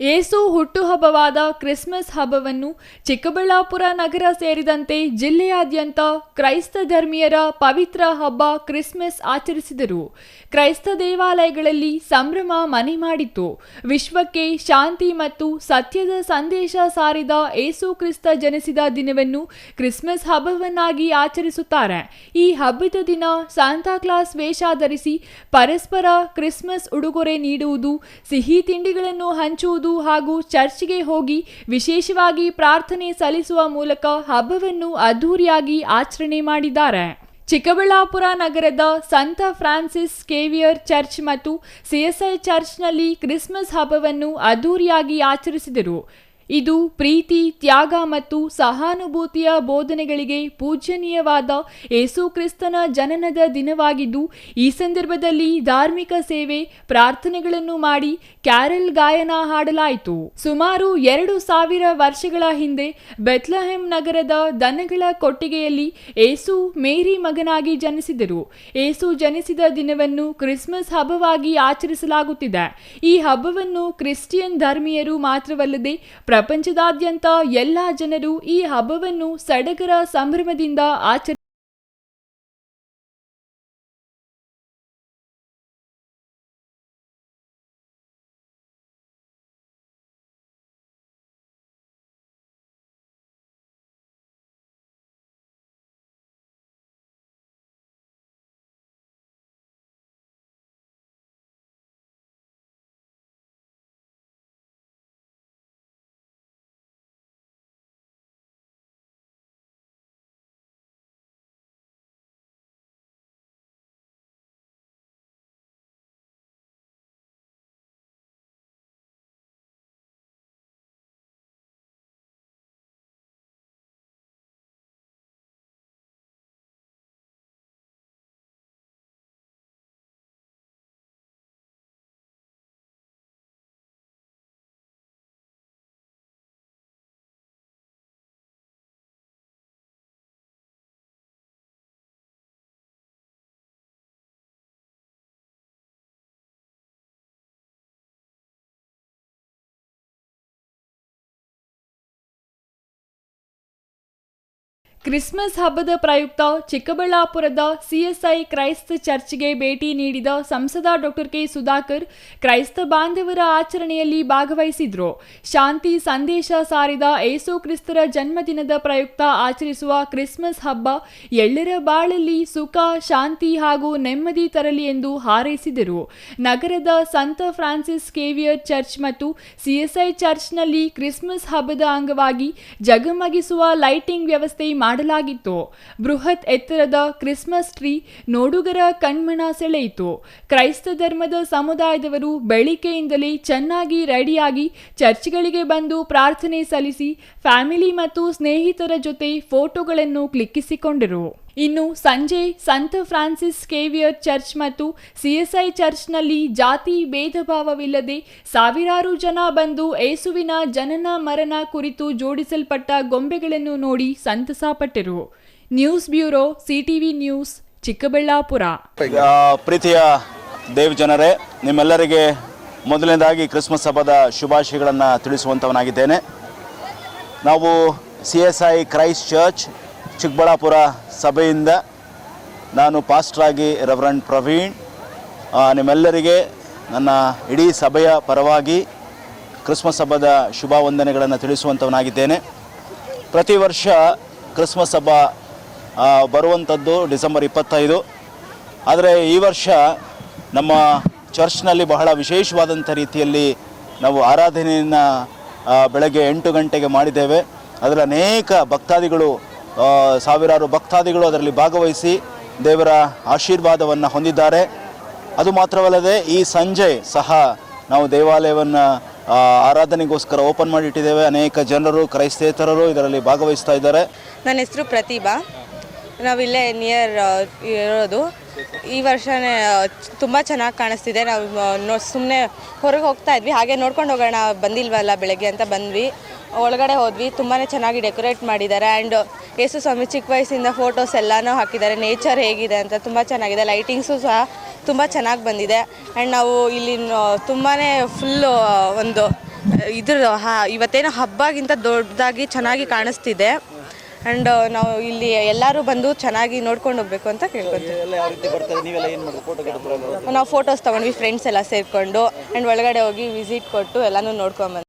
ಏಸು ಹುಟ್ಟುಹಬ್ಬವಾದ Christmas ಹಬ್ಬವನ್ನು ಚಿಕ್ಕಬಳ್ಳಾಪುರ ನಗರ ಸೇರಿದಂತೆ ಜಿಲ್ಲೆಯಾದ್ಯಂತ ಕ್ರೈಸ್ತ ಧರ್ಮೀಯರ ಪವಿತ್ರ ಹಬ್ಬ ಕ್ರಿಸ್ಮಸ್ ಆಚರಿಸಿದರು. ಕ್ರೈಸ್ತ ದೇವಾಲಯಗಳಲ್ಲಿ ಸಂಭ್ರಮ ಮನೆ ಮಾಡಿತ್ತು. ವಿಶ್ವಕ್ಕೆ ಶಾಂತಿ ಮತ್ತು ಸತ್ಯದ ಸಂದೇಶ ಸಾರಿದ ಏಸು ಕ್ರಿಸ್ತ ಜನಿಸಿದ ದಿನವನ್ನು ಕ್ರಿಸ್ಮಸ್ ಹಬ್ಬವನ್ನಾಗಿ ಆಚರಿಸುತ್ತಾರೆ. ಈ ಹಬ್ಬದ ದಿನ ಸಾಂತಾ ಕ್ಲಾಸ್ ವೇಷ ಧರಿಸಿ ಪರಸ್ಪರ ಕ್ರಿಸ್ಮಸ್ ಉಡುಗೊರೆ ನೀಡುವುದು, ಸಿಹಿ ತಿಂಡಿಗಳನ್ನು ಹಂಚುವುದು ಹಾಗೂ ಚರ್ಚ್ಗೆ ಹೋಗಿ ವಿಶೇಷವಾಗಿ ಪ್ರಾರ್ಥನೆ ಸಲ್ಲಿಸುವ ಮೂಲಕ ಹಬ್ಬವನ್ನು ಅದ್ದೂರಿಯಾಗಿ ಆಚರಣೆ ಮಾಡಿದ್ದಾರೆ. ಚಿಕ್ಕಬಳ್ಳಾಪುರ ನಗರದ ಸಂತ ಫ್ರಾನ್ಸಿಸ್ ಸೇವಿಯರ್ ಚರ್ಚ್ ಮತ್ತು ಸಿಎಸ್ಐ ಚರ್ಚ್ನಲ್ಲಿ ಕ್ರಿಸ್ಮಸ್ ಹಬ್ಬವನ್ನು ಅದ್ದೂರಿಯಾಗಿ ಆಚರಿಸಿದರು. ಇದು ಪ್ರೀತಿ, ತ್ಯಾಗ ಮತ್ತು ಸಹಾನುಭೂತಿಯ ಬೋಧನೆಗಳಿಗೆ ಪೂಜನೀಯವಾದ ಏಸು ಕ್ರಿಸ್ತನ ಜನನದ ದಿನವಾಗಿದ್ದು, ಈ ಸಂದರ್ಭದಲ್ಲಿ ಧಾರ್ಮಿಕ ಸೇವೆ, ಪ್ರಾರ್ಥನೆಗಳನ್ನು ಮಾಡಿ ಕ್ಯಾರಲ್ ಗಾಯನ ಹಾಡಲಾಯಿತು. ಸುಮಾರು 2000 ವರ್ಷಗಳ ಹಿಂದೆ ಬೆತ್ಲಹೆಮ್ ನಗರದ ದನಗಳ ಕೊಟ್ಟಿಗೆಯಲ್ಲಿ ಏಸು ಮೇರಿ ಮಗನಾಗಿ ಜನಿಸಿದರು. ಏಸು ಜನಿಸಿದ ದಿನವನ್ನು ಕ್ರಿಸ್ಮಸ್ ಹಬ್ಬವಾಗಿ ಆಚರಿಸಲಾಗುತ್ತಿದೆ. ಈ ಹಬ್ಬವನ್ನು ಕ್ರಿಶ್ಚಿಯನ್ ಧರ್ಮೀಯರು ಮಾತ್ರವಲ್ಲದೆ ಪ್ರಪಂಚದಾದ್ಯಂತ ಎಲ್ಲ ಜನರು ಈ ಹಬ್ಬವನ್ನು ಸಡಗರ ಸಂಭ್ರಮದಿಂದ ಆಚರಿಸುತ್ತಾರೆ. ಕ್ರಿಸ್ಮಸ್ ಹಬ್ಬದ ಪ್ರಯುಕ್ತ ಚಿಕ್ಕಬಳ್ಳಾಪುರದ ಸಿಎಸ್ಐ ಕ್ರೈಸ್ತ ಚರ್ಚ್ಗೆ ಭೇಟಿ ನೀಡಿದ ಸಂಸದ ಡಾಕ್ಟರ್ ಕೆ ಸುಧಾಕರ್ ಕ್ರೈಸ್ತ ಬಾಂಧವರ ಆಚರಣೆಯಲ್ಲಿ ಭಾಗವಹಿಸಿದ್ರು. ಶಾಂತಿ ಸಂದೇಶ ಸಾರಿದ ಏಸು ಕ್ರಿಸ್ತರ ಜನ್ಮದಿನದ ಪ್ರಯುಕ್ತ ಆಚರಿಸುವ ಕ್ರಿಸ್ಮಸ್ ಹಬ್ಬ ಎಲ್ಲರ ಬಾಳಲ್ಲಿ ಸುಖ, ಶಾಂತಿ ಹಾಗೂ ನೆಮ್ಮದಿ ತರಲಿ ಎಂದು ಹಾರೈಸಿದರು. ನಗರದ ಸಂತ ಫ್ರಾನ್ಸಿಸ್ ಸೇವಿಯರ್ ಚರ್ಚ್ ಮತ್ತು ಸಿಎಸ್ಐ ಚರ್ಚ್ನಲ್ಲಿ ಕ್ರಿಸ್ಮಸ್ ಹಬ್ಬದ ಅಂಗವಾಗಿ ಜಗಮಗಿಸುವ ಲೈಟಿಂಗ್ ವ್ಯವಸ್ಥೆ ಮಾಡಲಾಗಿತ್ತು. ಬೃಹತ್ ಎತ್ತರದ ಕ್ರಿಸ್ಮಸ್ ಟ್ರೀ ನೋಡುಗರ ಕಣ್ಮನ ಸೆಳೆಯಿತು. ಕ್ರೈಸ್ತ ಧರ್ಮದ ಸಮುದಾಯದವರು ಬೆಳಿಗ್ಗೆಯಿಂದಲೇ ಚೆನ್ನಾಗಿ ರೆಡಿಯಾಗಿ ಚರ್ಚ್ಗಳಿಗೆ ಬಂದು ಪ್ರಾರ್ಥನೆ ಸಲ್ಲಿಸಿ ಫ್ಯಾಮಿಲಿ ಮತ್ತು ಸ್ನೇಹಿತರ ಜೊತೆ ಫೋಟೋಗಳನ್ನು ಕ್ಲಿಕ್ಕಿಸಿಕೊಂಡರು. ಇನ್ನು ಸಂಜೆ ಸಂತ ಫ್ರಾನ್ಸಿಸ್ ಸೇವಿಯರ್ ಚರ್ಚ್ ಮತ್ತು ಸಿಎಸ್ಐ ಚರ್ಚ್ನಲ್ಲಿ ಜಾತಿ ಭೇದ ಭಾವವಿಲ್ಲದೆ ಸಾವಿರಾರು ಜನ ಬಂದು ಏಸುವಿನ ಜನನ ಮರಣ ಕುರಿತು ಜೋಡಿಸಲ್ಪಟ್ಟ ಗೊಂಬೆಗಳನ್ನು ನೋಡಿ ಸಂತಸಪಟ್ಟರು. News bureau, CTV news, Chikkaballapur. ಪ್ರೀತಿಯ ದೇವ್ ಜನರೇ, ನಿಮ್ಮೆಲ್ಲರಿಗೆ ಮೊದಲನೇದಾಗಿ ಕ್ರಿಸ್ಮಸ್ ಹಬ್ಬದ ಶುಭಾಶಯಗಳನ್ನು ತಿಳಿಸುವಂಥವನಾಗಿದ್ದೇನೆ. ನಾವು ಸಿಎಸ್ಐ ಕ್ರೈಸ್ಟ್ ಚರ್ಚ್ ಚಿಕ್ಕಬಳ್ಳಾಪುರ ಸಭೆಯಿಂದ ನಾನು ಪಾಸ್ಟ್ರಾಗಿ ರೆವರೆಂಡ್ ಪ್ರವೀಣ್ ನಿಮ್ಮೆಲ್ಲರಿಗೆ ನನ್ನ ಇಡೀ ಸಭೆಯ ಪರವಾಗಿ ಕ್ರಿಸ್ಮಸ್ ಹಬ್ಬದ ಶುಭ ವಂದನೆಗಳನ್ನು ತಿಳಿಸುವಂಥವನಾಗಿದ್ದೇನೆ. ಪ್ರತಿ ವರ್ಷ ಕ್ರಿಸ್ಮಸ್ ಹಬ್ಬ ಬರುವಂಥದ್ದು ಡಿಸೆಂಬರ್ 25. ಆದರೆ ಈ ವರ್ಷ ನಮ್ಮ ಚರ್ಚ್ನಲ್ಲಿ ಬಹಳ ವಿಶೇಷವಾದಂಥ ರೀತಿಯಲ್ಲಿ ನಾವು ಆರಾಧನೆಯನ್ನು ಬೆಳಗ್ಗೆ 8 ಗಂಟೆಗೆ ಮಾಡಿದ್ದೇವೆ. ಅದರಲ್ಲಿ ಅನೇಕ ಭಕ್ತಾದಿಗಳು, ಸಾವಿರಾರು ಭಕ್ತಾದಿಗಳು ಅದರಲ್ಲಿ ಭಾಗವಹಿಸಿ ದೇವರ ಆಶೀರ್ವಾದವನ್ನು ಹೊಂದಿದ್ದಾರೆ. ಅದು ಮಾತ್ರವಲ್ಲದೆ ಈ ಸಂಜೆ ಸಹ ನಾವು ದೇವಾಲಯವನ್ನು ಆರಾಧನೆಗೋಸ್ಕರ ಓಪನ್ ಮಾಡಿಟ್ಟಿದ್ದೇವೆ. ಅನೇಕ ಜನರು, ಕ್ರೈಸ್ತೇತರರು ಇದರಲ್ಲಿ ಭಾಗವಹಿಸ್ತಾ ಇದ್ದಾರೆ. ನನ್ನ ಹೆಸರು ಪ್ರತಿಭಾ. ನಾವಿಲ್ಲೇ ನಿಯರ್ ಇರೋದು. ಈ ವರ್ಷನೇ ತುಂಬ ಚೆನ್ನಾಗಿ ಕಾಣಿಸ್ತಿದೆ. ನಾವು ಸುಮ್ಮನೆ ಹೊರಗೆ ಹೋಗ್ತಾ ಇದ್ವಿ, ಹಾಗೆ ನೋಡ್ಕೊಂಡು ಹೋಗೋಣ ಬಂದಿಲ್ವಲ್ಲ ಬೆಳಗ್ಗೆ ಅಂತ ಬಂದ್ವಿ. ಒಳಗಡೆ ಹೋದ್ವಿ, ತುಂಬಾ ಚೆನ್ನಾಗಿ ಡೆಕೋರೇಟ್ ಮಾಡಿದ್ದಾರೆ. ಆ್ಯಂಡ್ ಯೇಸು ಸ್ವಾಮಿ ಚಿಕ್ಕ ವಯಸ್ಸಿಂದ ಫೋಟೋಸ್ ಎಲ್ಲನೂ ಹಾಕಿದ್ದಾರೆ. ನೇಚರ್ ಹೇಗಿದೆ ಅಂತ ತುಂಬ ಚೆನ್ನಾಗಿದೆ. ಲೈಟಿಂಗ್ಸು ಸಹ ತುಂಬ ಚೆನ್ನಾಗಿ ಬಂದಿದೆ. ಆ್ಯಂಡ್ ನಾವು ಇಲ್ಲಿ ತುಂಬಾ ಫುಲ್ಲು ಒಂದು ಇವತ್ತೇನೋ ಹಬ್ಬಗಿಂತ ದೊಡ್ಡದಾಗಿ ಚೆನ್ನಾಗಿ ಕಾಣಿಸ್ತಿದೆ. ಆ್ಯಂಡ್ ನಾವು ಇಲ್ಲಿ ಎಲ್ಲರೂ ಬಂದು ಚೆನ್ನಾಗಿ ನೋಡ್ಕೊಂಡು ಹೋಗ್ಬೇಕು ಅಂತ ಕೇಳ್ಕೊತೀವಿ. ನಾವು ಫೋಟೋಸ್ ತೊಗೊಂಡ್ವಿ ಫ್ರೆಂಡ್ಸ್ ಎಲ್ಲ ಸೇರಿಕೊಂಡು. ಆ್ಯಂಡ್ ಒಳಗಡೆ ಹೋಗಿ ವಿಸಿಟ್ ಕೊಟ್ಟು ಎಲ್ಲನೂ ನೋಡ್ಕೊಂಡ್ಬಂದ್ವಿ.